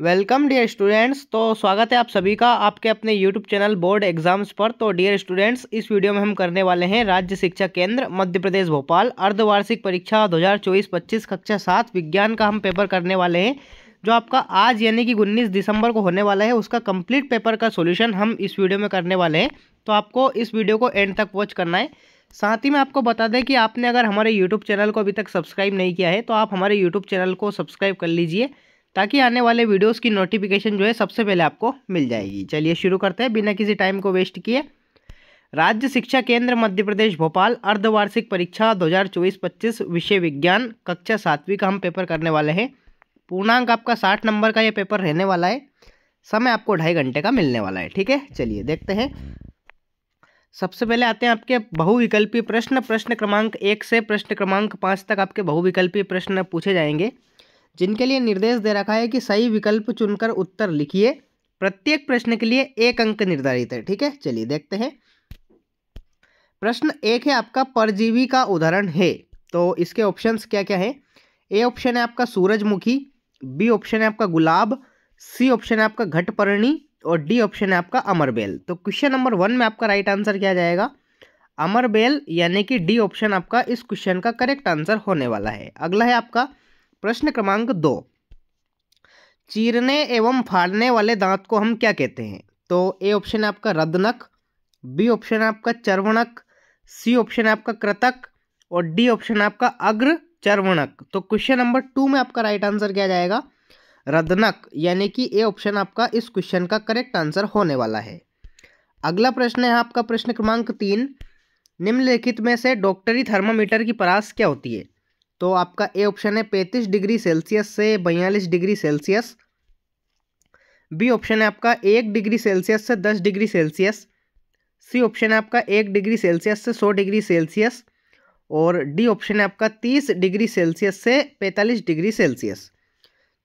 Welcome dear students. तो स्वागत है आप सभी का आपके अपने यूट्यूब चैनल बोर्ड एग्जाम्स पर। तो डियर स्टूडेंट्स, इस वीडियो में हम करने वाले हैं राज्य शिक्षा केंद्र मध्य प्रदेश भोपाल अर्धवार्षिक परीक्षा 2024-25 कक्षा 7 विज्ञान का हम पेपर करने वाले हैं, जो आपका आज यानी कि 19 दिसंबर को होने वाला है। उसका कंप्लीट पेपर का सोल्यूशन हम इस वीडियो में करने वाले हैं, तो आपको इस वीडियो को एंड तक वॉच करना है। साथ ही मैं आपको बता दें कि आपने अगर हमारे यूट्यूब चैनल को अभी तक सब्सक्राइब नहीं किया है तो आप हमारे यूट्यूब चैनल को सब्सक्राइब कर लीजिए, ताकि आने वाले वीडियोस की नोटिफिकेशन जो है सबसे पहले आपको मिल जाएगी। चलिए शुरू करते हैं बिना किसी टाइम को वेस्ट किए। राज्य शिक्षा केंद्र मध्य प्रदेश भोपाल अर्धवार्षिक परीक्षा 2024-25 विषय विज्ञान कक्षा 7वीं का हम पेपर करने वाले हैं। पूर्णांक आपका 60 नंबर का ये पेपर रहने वाला है। समय आपको 2.5 घंटे का मिलने वाला है। ठीक है, चलिए देखते हैं। सबसे पहले आते हैं आपके बहुविकल्पीय प्रश्न। प्रश्न क्रमांक 1 से प्रश्न क्रमांक 5 तक आपके बहुविकल्पीय प्रश्न पूछे जाएंगे, जिनके लिए निर्देश दे रखा है कि सही विकल्प चुनकर उत्तर लिखिए। प्रत्येक प्रश्न के लिए 1 अंक निर्धारित है। ठीक है, चलिए देखते हैं। प्रश्न 1 है आपका परजीवी का उदाहरण है। तो इसके ऑप्शंस क्या क्या है? ए ऑप्शन है आपका सूरजमुखी, बी ऑप्शन है आपका गुलाब, सी ऑप्शन है आपका घटपर्णी और डी ऑप्शन है आपका अमरबेल। तो क्वेश्चन नंबर 1 में आपका राइट आंसर क्या जाएगा? अमरबेल, यानी कि डी ऑप्शन आपका इस क्वेश्चन का करेक्ट आंसर होने वाला है। अगला है आपका प्रश्न क्रमांक 2, चीरने एवं फाड़ने वाले दांत को हम क्या कहते हैं? तो ए ऑप्शन है आपका रदनक, बी ऑप्शन है आपका चर्वणक, सी ऑप्शन है आपका कृतक और डी ऑप्शन है आपका अग्र चर्वणक। तो क्वेश्चन नंबर 2 में आपका राइट आंसर क्या जाएगा? रदनक, यानी कि ए ऑप्शन आपका इस क्वेश्चन का करेक्ट आंसर होने वाला है। अगला प्रश्न है आपका प्रश्न क्रमांक 3, निम्नलिखित में से डॉक्टरी थर्मामीटर की परास क्या होती है? तो आपका ए ऑप्शन है 35 डिग्री सेल्सियस से 42 डिग्री सेल्सियस, बी ऑप्शन है आपका 1 डिग्री सेल्सियस से 10 डिग्री सेल्सियस, सी ऑप्शन है आपका 1 डिग्री सेल्सियस से 100 डिग्री सेल्सियस और डी ऑप्शन है आपका 30 डिग्री सेल्सियस से 45 डिग्री सेल्सियस।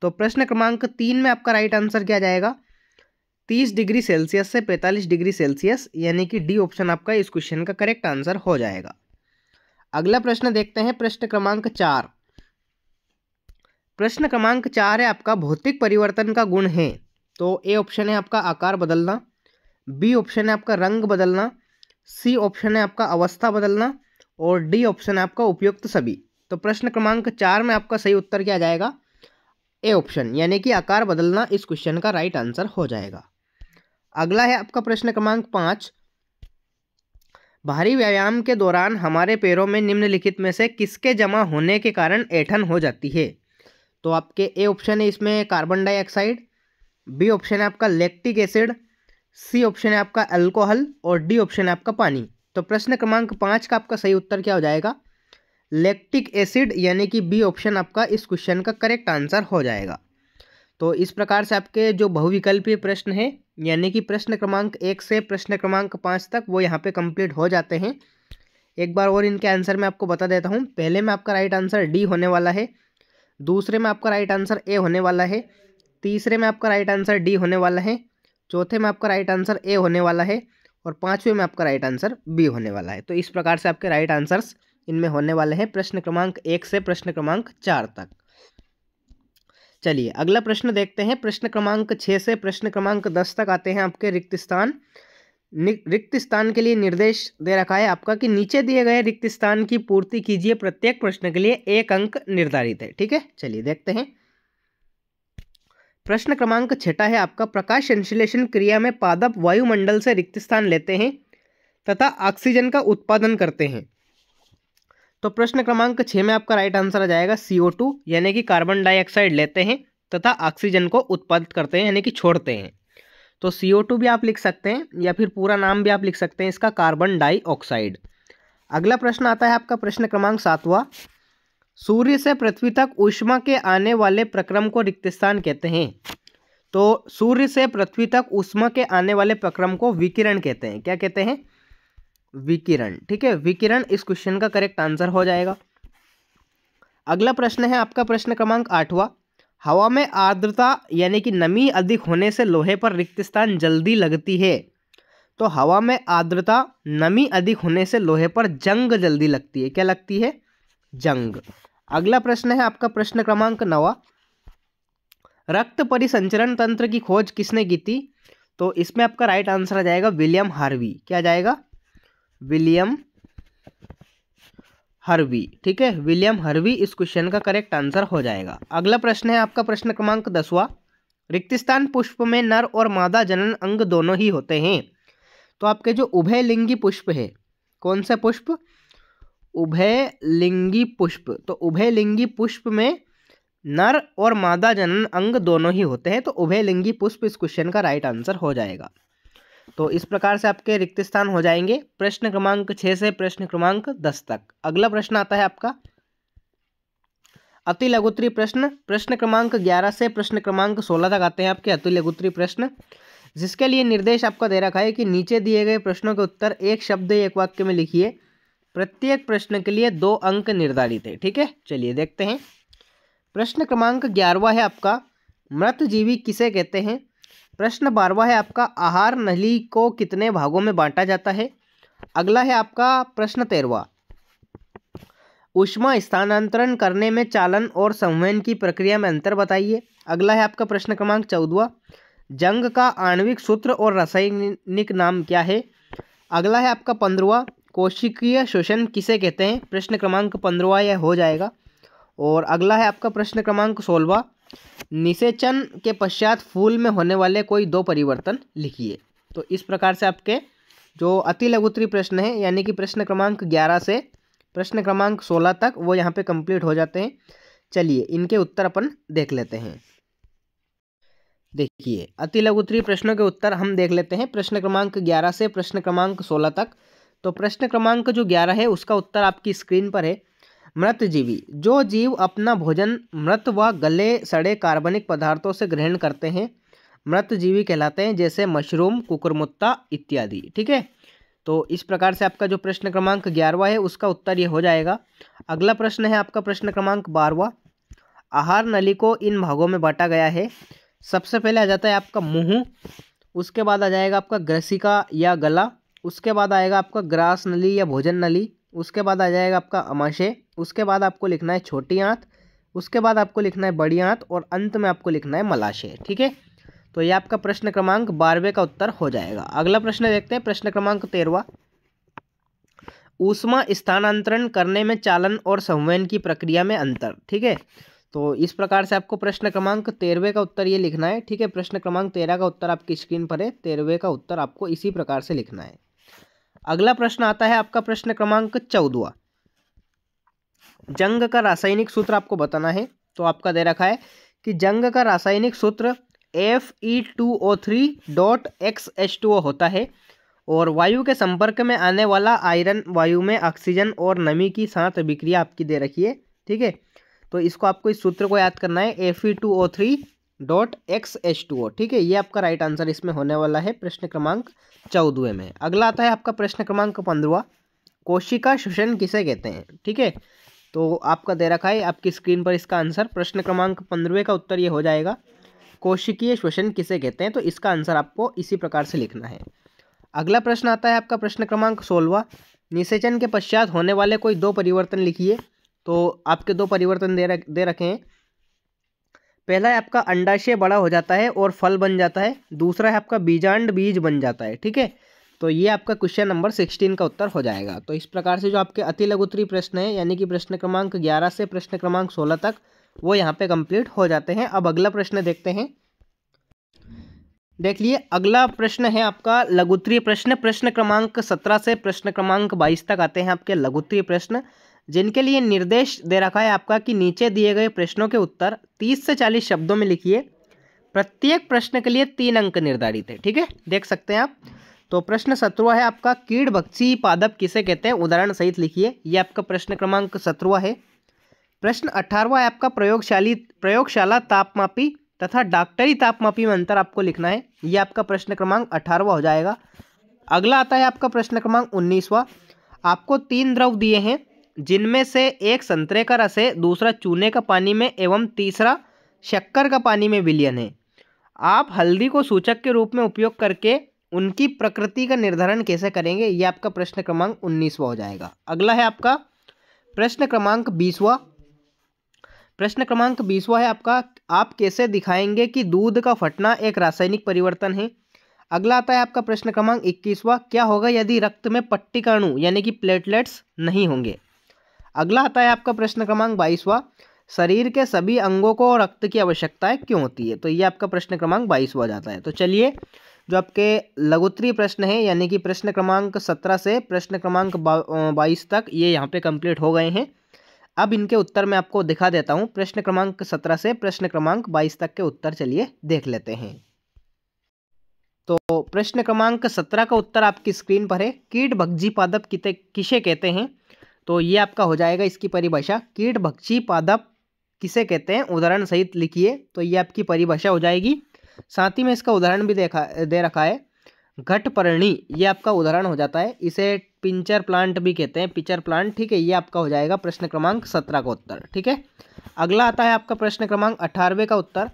तो प्रश्न क्रमांक 3 में आपका राइट आंसर क्या जाएगा? 30 डिग्री सेल्सियस से 45 डिग्री सेल्सियस, यानी कि डी ऑप्शन आपका इस क्वेश्चन का करेक्ट आंसर हो जाएगा। अगला प्रश्न देखते हैं, प्रश्न क्रमांक 4। प्रश्न क्रमांक 4 है आपका भौतिक परिवर्तन का गुण है। तो ए ऑप्शन है आपका आकार बदलना, बी ऑप्शन है आपका रंग बदलना, सी ऑप्शन है आपका अवस्था बदलना और डी ऑप्शन है आपका उपयुक्त सभी। तो प्रश्न क्रमांक 4 में आपका सही उत्तर क्या जाएगा? ए ऑप्शन, यानी कि आकार बदलना इस क्वेश्चन का राइट आंसर हो जाएगा। अगला है आपका प्रश्न क्रमांक 5, भारी व्यायाम के दौरान हमारे पैरों में निम्नलिखित में से किसके जमा होने के कारण ऐंठन हो जाती है? तो आपके ए ऑप्शन है इसमें कार्बन डाइऑक्साइड, बी ऑप्शन है आपका लैक्टिक एसिड, सी ऑप्शन है आपका अल्कोहल और डी ऑप्शन है आपका पानी। तो प्रश्न क्रमांक 5 का आपका सही उत्तर क्या हो जाएगा? लैक्टिक एसिड, यानी कि बी ऑप्शन आपका इस क्वेश्चन का करेक्ट आंसर हो जाएगा। तो इस प्रकार से आपके जो बहुविकल्पीय प्रश्न है, यानी कि प्रश्न क्रमांक 1 से प्रश्न क्रमांक 5 तक, वो यहाँ पे कंप्लीट हो जाते हैं। एक बार और इनके आंसर मैं आपको बता देता हूँ। पहले में आपका राइट आंसर डी होने वाला है, दूसरे में आपका राइट आंसर ए होने वाला है, तीसरे में आपका राइट आंसर डी होने वाला है, चौथे में आपका राइट आंसर ए होने वाला है और पाँचवें में आपका राइट आंसर बी होने वाला है। तो इस प्रकार से आपके राइट आंसर्स इनमें होने वाले हैं प्रश्न क्रमांक 1 से प्रश्न क्रमांक 4 तक। चलिए अगला प्रश्न देखते हैं। प्रश्न क्रमांक 6 से प्रश्न क्रमांक 10 तक आते हैं आपके रिक्त स्थान। रिक्त स्थान के लिए निर्देश दे रखा है आपका कि नीचे दिए गए रिक्त स्थान की पूर्ति कीजिए। प्रत्येक प्रश्न के लिए 1 अंक निर्धारित है। ठीक है, चलिए देखते हैं। प्रश्न क्रमांक 6 है आपका प्रकाश संश्लेषण क्रिया में पादप वायुमंडल से रिक्त स्थान लेते हैं तथा ऑक्सीजन का उत्पादन करते हैं। तो प्रश्न क्रमांक 6 में आपका राइट आंसर आ जाएगा CO2, यानी कि कार्बन डाइऑक्साइड लेते हैं तथा ऑक्सीजन को उत्पादित करते हैं, यानी कि छोड़ते हैं। तो CO2 भी आप लिख सकते हैं या फिर पूरा नाम भी आप लिख सकते हैं इसका, कार्बन डाइऑक्साइड। अगला प्रश्न आता है आपका प्रश्न क्रमांक 7वां, सूर्य से पृथ्वी तक ऊष्मा के आने वाले प्रक्रम को रिक्त स्थान कहते हैं। तो सूर्य से पृथ्वी तक ऊष्मा के आने वाले प्रक्रम को विकिरण कहते हैं। क्या कहते हैं? विकिरण। ठीक है, विकिरण इस क्वेश्चन का करेक्ट आंसर हो जाएगा। अगला प्रश्न है आपका प्रश्न क्रमांक 8वां, हवा में आर्द्रता यानी कि नमी अधिक होने से लोहे पर रिक्त स्थान जल्दी लगती है। तो हवा में आर्द्रता नमी अधिक होने से लोहे पर जंग जल्दी लगती है। क्या लगती है? जंग। अगला प्रश्न है आपका प्रश्न क्रमांक 9, रक्त परिसंचरण तंत्र की खोज किसने की थी? तो इसमें आपका राइट आंसर आ जाएगा विलियम हार्वी। क्या जाएगा? William Harvey. ठीक है, विलियम हार्वी इस क्वेश्चन का करेक्ट आंसर हो जाएगा। अगला प्रश्न है आपका प्रश्न क्रमांक 10वां। रिक्तस्थान पुष्प में नर और मादा जनन अंग दोनों ही होते हैं। तो आपके जो उभयलिंगी पुष्प है, कौन सा पुष्प? उभयलिंगी पुष्प। तो उभयलिंगी पुष्प में नर और मादा जनन अंग दोनों ही होते हैं, तो उभयलिंगी पुष्प इस क्वेश्चन का राइट आंसर हो जाएगा। तो इस प्रकार से आपके रिक्त स्थान हो जाएंगे प्रश्न क्रमांक 6 से प्रश्न क्रमांक 10 तक। अगला प्रश्न आता है आपका अति लघुत्तरीय प्रश्न। प्रश्न क्रमांक 11 से प्रश्न क्रमांक 16 तक आते हैं आपके अति लघुत्तरीय प्रश्न, जिसके लिए निर्देश आपका दे रखा है कि नीचे दिए गए प्रश्नों के उत्तर एक शब्द एक वाक्य में लिखिए। प्रत्येक प्रश्न के लिए 2 अंक निर्धारित है। ठीक है, चलिए देखते हैं। प्रश्न क्रमांक 11वां है आपका मृत जीवी किसे कहते हैं। प्रश्न 12वां है आपका आहार नली को कितने भागों में बांटा जाता है। अगला है आपका प्रश्न 13वां ऊष्मा स्थानांतरण करने में चालन और संवहन की प्रक्रिया में अंतर बताइए। अगला है आपका प्रश्न क्रमांक 14वां जंग का आणविक सूत्र और रासायनिक नाम क्या है। अगला है आपका 15वां कोशिकीय शोषण किसे कहते हैं। प्रश्न क्रमांक 15वां यह हो जाएगा। और अगला है आपका प्रश्न क्रमांक 16वां निषेचन के पश्चात फूल में होने वाले कोई 2 परिवर्तन लिखिए। तो इस प्रकार से आपके जो अति लघुत्तरीय प्रश्न है, यानी कि प्रश्न क्रमांक 11 से प्रश्न क्रमांक 16 तक, वो यहाँ पे कंप्लीट हो जाते हैं। चलिए इनके उत्तर अपन देख लेते हैं। देखिए अति लघुत्तरीय प्रश्नों के उत्तर हम देख लेते हैं प्रश्न क्रमांक 11 से प्रश्न क्रमांक 16 तक। तो प्रश्न क्रमांक जो 11 है उसका उत्तर आपकी स्क्रीन पर है। मृत जीवी जो जीव अपना भोजन मृत व गले सड़े कार्बनिक पदार्थों से ग्रहण करते हैं मृत जीवी कहलाते हैं, जैसे मशरूम, कुकुरमुत्ता इत्यादि। ठीक है, तो इस प्रकार से आपका जो प्रश्न क्रमांक 11वां है उसका उत्तर ये हो जाएगा। अगला प्रश्न है आपका प्रश्न क्रमांक 12वां आहार नली को इन भागों में बांटा गया है। सबसे पहले आ जाता है आपका मुंह, उसके बाद आ जाएगा आपका ग्रसिका या गला, उसके बाद आएगा आपका ग्रास नली या भोजन नली, उसके बाद आ जाएगा आपका अमाशय, उसके बाद आपको लिखना है छोटी आंत, उसके बाद आपको लिखना है बड़ी आंत और अंत में आपको लिखना है मलाशय। ठीक है, तो ये आपका प्रश्न क्रमांक 12वें का उत्तर हो जाएगा। अगला प्रश्न देखते हैं प्रश्न क्रमांक 13वां ऊष्मा स्थानांतरण करने में चालन और संवहन की प्रक्रिया में अंतर। ठीक है, तो इस प्रकार से आपको प्रश्न क्रमांक 13वें का उत्तर ये लिखना है। ठीक है, प्रश्न क्रमांक 13 का उत्तर आपकी स्क्रीन पर है, 13वें का उत्तर आपको इसी प्रकार से लिखना है। अगला प्रश्न आता है आपका प्रश्न क्रमांक 14वां जंग का रासायनिक सूत्र आपको बताना है। तो आपका दे रखा है कि जंग का रासायनिक सूत्र Fe2O3.XH2O होता है और वायु के संपर्क में आने वाला आयरन वायु में ऑक्सीजन और नमी की साथ अभिक्रिया आपकी दे रखी है। ठीक है, तो इसको आपको इस सूत्र को याद करना है Fe2O3.XH2O। ठीक है, ये आपका राइट आंसर इसमें होने वाला है प्रश्न क्रमांक 14 में। अगला आता है आपका प्रश्न क्रमांक 15वां कोशिका शोषण किसे कहते हैं। ठीक है, तो आपका दे रखा है आपकी स्क्रीन पर इसका आंसर। प्रश्न क्रमांक 15वें का उत्तर ये हो जाएगा कोशिकीय शोषण किसे कहते हैं। तो इसका आंसर आपको इसी प्रकार से लिखना है। अगला प्रश्न आता है आपका प्रश्न क्रमांक 16वां निषेचन के पश्चात होने वाले कोई 2 परिवर्तन लिखिए। तो आपके 2 परिवर्तन दे रखे हैं। पहला है आपका अंडाशय बड़ा हो जाता है और फल बन जाता है, दूसरा है आपका बीजांड बीज बन जाता है। ठीक है, तो ये आपका क्वेश्चन नंबर 16 का उत्तर हो जाएगा। तो इस प्रकार से जो आपके अति लघुत्तरीय प्रश्न है, यानी कि प्रश्न क्रमांक 11 से प्रश्न क्रमांक 16 तक, वो यहाँ पे कंप्लीट हो जाते हैं। अब अगला प्रश्न देखते हैं। देख लिए अगला प्रश्न है आपका लघुत्तरीय प्रश्न। प्रश्न क्रमांक 17 से प्रश्न क्रमांक 22 तक आते हैं आपके लघुत्तरीय प्रश्न, जिनके लिए निर्देश दे रखा है आपका कि नीचे दिए गए प्रश्नों के उत्तर 30 से 40 शब्दों में लिखिए। प्रत्येक प्रश्न के लिए 3 अंक निर्धारित है। ठीक है, देख सकते हैं आप। तो प्रश्न 17वां है आपका कीड़भक्षी पादप किसे कहते हैं, उदाहरण सहित लिखिए। ये आपका प्रश्न क्रमांक 17वां है। प्रश्न 18वां है आपका प्रयोगशाला तापमापी तथा डॉक्टरी तापमापी में अंतर आपको लिखना है। ये आपका प्रश्न क्रमांक 18वां हो जाएगा। अगला आता है आपका प्रश्न क्रमांक 19वां। आपको 3 द्रव दिए हैं, जिनमें से एक संतरे का रस है, दूसरा चूने का पानी में एवं तीसरा शक्कर का पानी में विलयन है। आप हल्दी को सूचक के रूप में उपयोग करके उनकी प्रकृति का निर्धारण कैसे करेंगे। ये आपका प्रश्न क्रमांक 19वां हो जाएगा। अगला है आपका प्रश्न क्रमांक 20वां। प्रश्न क्रमांक 20वां है आपका, आप कैसे दिखाएंगे कि दूध का फटना एक रासायनिक परिवर्तन है। अगला आता है आपका प्रश्न क्रमांक 21वां, क्या होगा यदि रक्त में पट्टिकाणु यानी कि प्लेटलेट्स नहीं होंगे। अगला आता है आपका प्रश्न क्रमांक 22वां, शरीर के सभी अंगों को रक्त की आवश्यकता है क्यों होती है। तो ये आपका प्रश्न क्रमांक 22वां जाता है। तो चलिए जो आपके लघुत्तरीय प्रश्न है यानी कि प्रश्न क्रमांक 17 से प्रश्न क्रमांक 22 तक ये यहाँ पे कंप्लीट हो गए हैं। अब इनके उत्तर मैं आपको दिखा देता हूँ। प्रश्न क्रमांक 17 से प्रश्न क्रमांक 22 तक के उत्तर चलिए देख लेते हैं। तो प्रश्न क्रमांक 17 का उत्तर आपकी स्क्रीन पर है। कीट भक्षी पादप किसे कहते हैं। तो ये आपका हो जाएगा इसकी परिभाषा, कीट भक्षी पादप किसे कहते हैं, उदाहरण सहित लिखिए। तो ये आपकी परिभाषा हो जाएगी। साथ ही में इसका उदाहरण भी दे रखा है, घटपर्णी, ये आपका उदाहरण हो जाता है। इसे पिंचर प्लांट भी कहते हैं, पिचर प्लांट, ठीक है। ये आपका हो जाएगा प्रश्न क्रमांक 17 का उत्तर, ठीक है। अगला आता है आपका प्रश्न क्रमांक 18वें का उत्तर,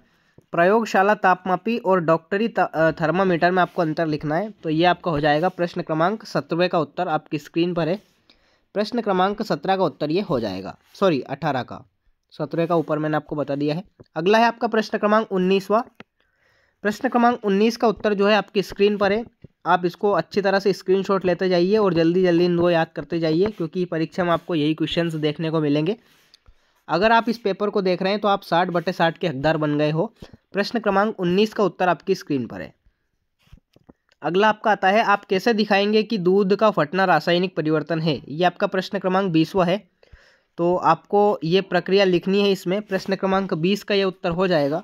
प्रयोगशाला तापमापी और डॉक्टरी थर्मामीटर में आपको अंतर लिखना है। तो ये आपका हो जाएगा प्रश्न क्रमांक 17वें का उत्तर, आपकी स्क्रीन पर है। प्रश्न क्रमांक 17 का उत्तर ये हो जाएगा, सॉरी 18 का, 17 का ऊपर मैंने आपको बता दिया है। अगला है आपका प्रश्न क्रमांक 19वां। प्रश्न क्रमांक 19 का उत्तर जो है आपकी स्क्रीन पर है। आप इसको अच्छी तरह से स्क्रीनशॉट लेते जाइए और जल्दी जल्दी इनको याद करते जाइए, क्योंकि परीक्षा में आपको यही क्वेश्चंस देखने को मिलेंगे। अगर आप इस पेपर को देख रहे हैं तो आप 60/60 के हकदार बन गए हो। प्रश्न क्रमांक 19 का उत्तर आपकी स्क्रीन पर है। अगला आपका आता है, आप कैसे दिखाएंगे कि दूध का फटना रासायनिक परिवर्तन है। ये आपका प्रश्न क्रमांक 20वां है। तो आपको ये प्रक्रिया लिखनी है इसमें। प्रश्न क्रमांक 20 का ये उत्तर हो जाएगा।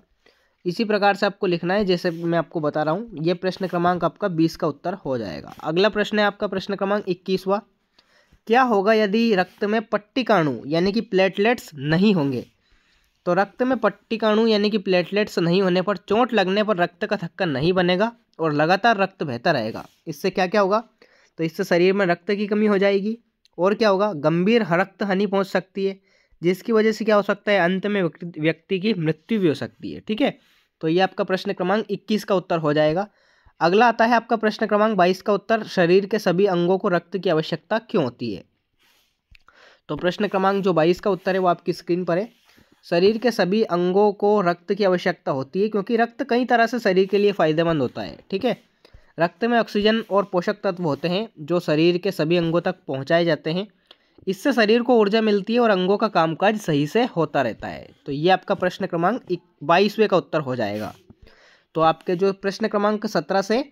इसी प्रकार से आपको लिखना है जैसे मैं आपको बता रहा हूँ। ये प्रश्न क्रमांक आपका 20 का उत्तर हो जाएगा। अगला प्रश्न है आपका प्रश्न क्रमांक 21वां, क्या होगा यदि रक्त में पट्टिकाणु यानी कि प्लेटलेट्स नहीं होंगे। तो रक्त में पट्टिकाणु यानी कि प्लेटलेट्स नहीं होने पर चोट लगने पर रक्त का थक्का नहीं बनेगा और लगातार रक्त बहता रहेगा। इससे क्या क्या होगा, तो इससे शरीर में रक्त की कमी हो जाएगी और क्या होगा, गंभीर रक्त हानि पहुंच सकती है, जिसकी वजह से क्या हो सकता है, अंत में व्यक्ति की मृत्यु भी हो सकती है, ठीक है। तो ये आपका प्रश्न क्रमांक 21 का उत्तर हो जाएगा। अगला आता है आपका प्रश्न क्रमांक 22 का उत्तर, शरीर के सभी अंगों को रक्त की आवश्यकता क्यों होती है। तो प्रश्न क्रमांक जो 22 का उत्तर है वो आपकी स्क्रीन पर है। शरीर के सभी अंगों को रक्त की आवश्यकता होती है क्योंकि रक्त कई तरह से शरीर के लिए फायदेमंद होता है, ठीक है। रक्त में ऑक्सीजन और पोषक तत्व होते हैं जो शरीर के सभी अंगों तक पहुंचाए जाते हैं। इससे शरीर को ऊर्जा मिलती है और अंगों का कामकाज सही से होता रहता है। तो ये आपका प्रश्न क्रमांक 22वें का उत्तर हो जाएगा। तो आपके जो प्रश्न क्रमांक 17 से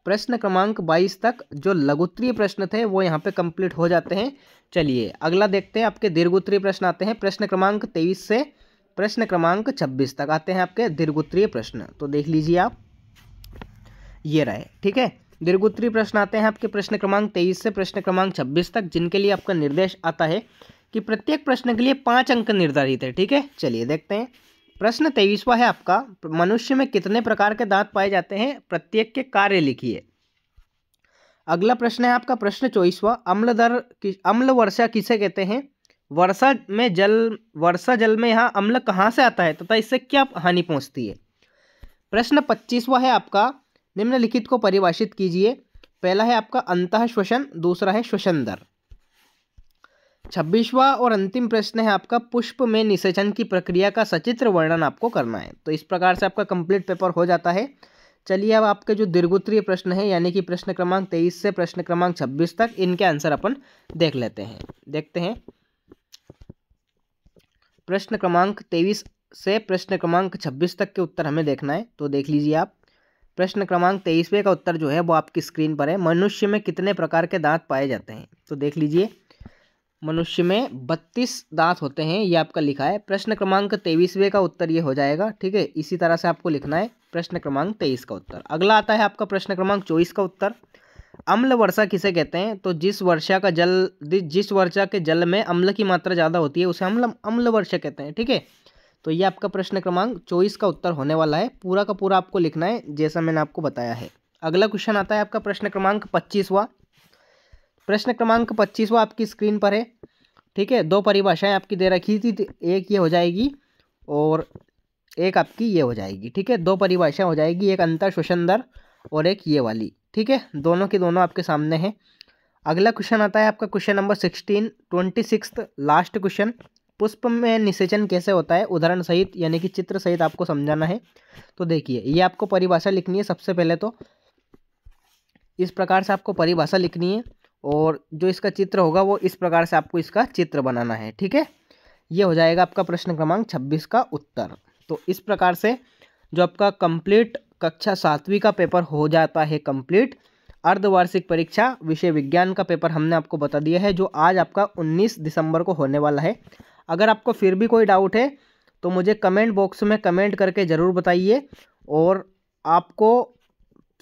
प्रश्न क्रमांक 22 तक जो लघुत्तरीय प्रश्न थे वो यहाँ पे कंप्लीट हो जाते हैं। चलिए अगला देखते हैं, आपके दीर्घोत्तरीय प्रश्न आते हैं। प्रश्न क्रमांक 23 से प्रश्न क्रमांक 26 तक आते हैं आपके दीर्घोत्तरीय प्रश्न। तो देख लीजिए आप, ये रहे, ठीक है। दीर्घोत्तरीय प्रश्न आते हैं आपके प्रश्न क्रमांक 23 से प्रश्न क्रमांक 26 तक, जिनके लिए आपका निर्देश आता है कि प्रत्येक प्रश्न के लिए 5 अंक निर्धारित है, ठीक है। चलिए देखते हैं। प्रश्न 23वां है आपका, मनुष्य में कितने प्रकार के दांत पाए जाते हैं, प्रत्येक के कार्य लिखिए। अगला प्रश्न है आपका प्रश्न 24वां, अम्ल वर्षा किसे कहते हैं। वर्षा जल में यहाँ अम्ल कहाँ से आता है तथा इससे क्या हानि पहुँचती है। प्रश्न 25वां है आपका, निम्नलिखित को परिभाषित कीजिए। पहला है आपका अंतः श्वसन, दूसरा है श्वसन दर। 26वां और अंतिम प्रश्न है आपका, पुष्प में निषेचन की प्रक्रिया का सचित्र वर्णन आपको करना है। तो इस प्रकार से आपका कंप्लीट पेपर हो जाता है। चलिए अब आपके जो दीर्घोत्तरीय प्रश्न है यानी कि प्रश्न क्रमांक 23 से प्रश्न क्रमांक 26 तक, इनके आंसर अपन देख लेते हैं। देखते हैं प्रश्न क्रमांक 23 से प्रश्न क्रमांक 26 तक के उत्तर हमें देखना है। तो देख लीजिए आप, प्रश्न क्रमांक 23वें का उत्तर जो है वो आपकी स्क्रीन पर है। मनुष्य में कितने प्रकार के दांत पाए जाते हैं। तो देख लीजिए, मनुष्य में 32 दांत होते हैं, ये आपका लिखा है। प्रश्न क्रमांक 23वें का उत्तर ये हो जाएगा, ठीक है। इसी तरह से आपको लिखना है प्रश्न क्रमांक 23 का उत्तर। अगला आता है आपका प्रश्न क्रमांक 24 का उत्तर, अम्ल वर्षा किसे कहते हैं। तो जिस वर्षा के जल में अम्ल की मात्रा ज़्यादा होती है उसे अम्ल वर्षा कहते हैं, ठीक है। तो ये आपका प्रश्न क्रमांक 24 का उत्तर होने वाला है। पूरा का पूरा आपको लिखना है जैसा मैंने आपको बताया है। अगला क्वेश्चन आता है आपका प्रश्न क्रमांक 25वां। प्रश्न क्रमांक 25वां आपकी स्क्रीन पर है, ठीक है। 2 परिभाषाएं आपकी दे रखी थी, एक ये हो जाएगी और एक आपकी ये हो जाएगी, ठीक है। 2 परिभाषाएं हो जाएगी, एक अंतर श्वसन दर और एक ये वाली, ठीक है। दोनों की दोनों आपके सामने हैं। अगला क्वेश्चन आता है आपका क्वेश्चन नंबर 26 लास्ट क्वेश्चन। पुष्प में निषेचन कैसे होता है उदाहरण सहित यानी कि चित्र सहित आपको समझाना है। तो देखिए, ये आपको परिभाषा लिखनी है। सबसे पहले तो इस प्रकार से आपको परिभाषा लिखनी है और जो इसका चित्र होगा वो इस प्रकार से आपको इसका चित्र बनाना है। ठीक है, ये हो जाएगा आपका प्रश्न क्रमांक 26 का उत्तर। तो इस प्रकार से जो आपका कंप्लीट कक्षा 7वीं का पेपर हो जाता है कंप्लीट। अर्धवार्षिक परीक्षा विषय विज्ञान का पेपर हमने आपको बता दिया है, जो आज आपका 19 दिसंबर को होने वाला है। अगर आपको फिर भी कोई डाउट है तो मुझे कमेंट बॉक्स में कमेंट करके ज़रूर बताइए। और आपको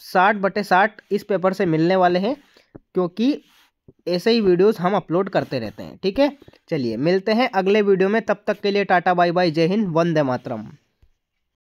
60/60 इस पेपर से मिलने वाले हैं, क्योंकि ऐसे ही वीडियोस हम अपलोड करते रहते हैं। ठीक है, चलिए मिलते हैं अगले वीडियो में। तब तक के लिए टाटा बाय बाय, जय हिंद, वंदे मातरम।